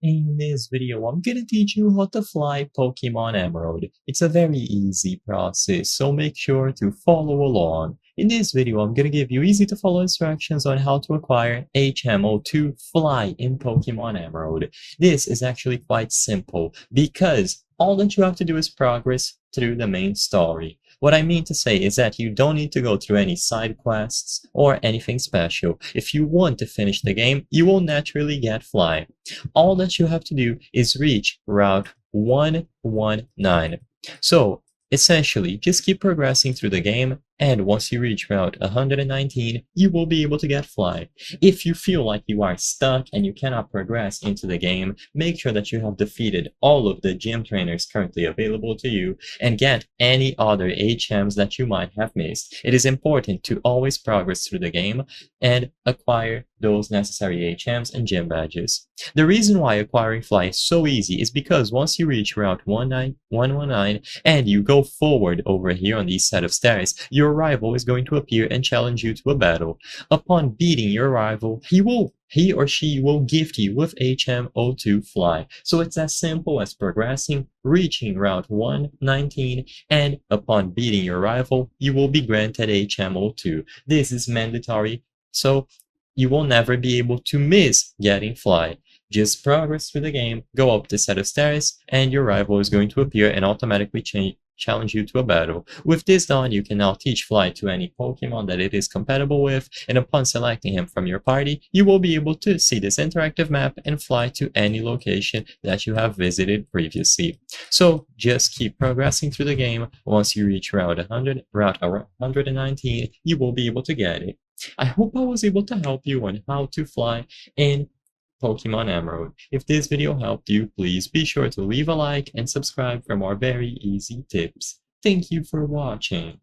In this video, I'm gonna teach you how to fly Pokemon Emerald. It's a very easy process, so make sure to follow along. In this video, I'm gonna give you easy to follow instructions on how to acquire HMO2 Fly in Pokemon Emerald. This is actually quite simple because all that you have to do is progress through the main story. What I mean to say is that you don't need to go through any side quests or anything special. If you want to finish the game, you will naturally get Fly. All that you have to do is reach Route 119. So essentially, just keep progressing through the game, and once you reach Route 119, you will be able to get Fly. If you feel like you are stuck and you cannot progress into the game, make sure that you have defeated all of the gym trainers currently available to you and get any other HMs that you might have missed. It is important to always progress through the game and acquire those necessary HMs and gym badges. The reason why acquiring Fly is so easy is because once you reach Route 119 and you go forward over here on these set of stairs, your rival is going to appear and challenge you to a battle. Upon beating your rival, he or she will gift you with HMO2 Fly. So it's as simple as progressing, reaching Route 119, and upon beating your rival, you will be granted HMO2. This is mandatory, so you will never be able to miss getting Fly. Just progress through the game, go up the set of stairs, and your rival is going to appear and automatically challenge you to a battle. With this done, you can now teach Fly to any Pokemon that it is compatible with, and upon selecting him from your party, you will be able to see this interactive map and fly to any location that you have visited previously. So just keep progressing through the game. Once you reach Route 119, you will be able to get it. I hope I was able to help you on how to fly in Pokemon Emerald. If this video helped you, please be sure to leave a like and subscribe for more very easy tips. Thank you for watching.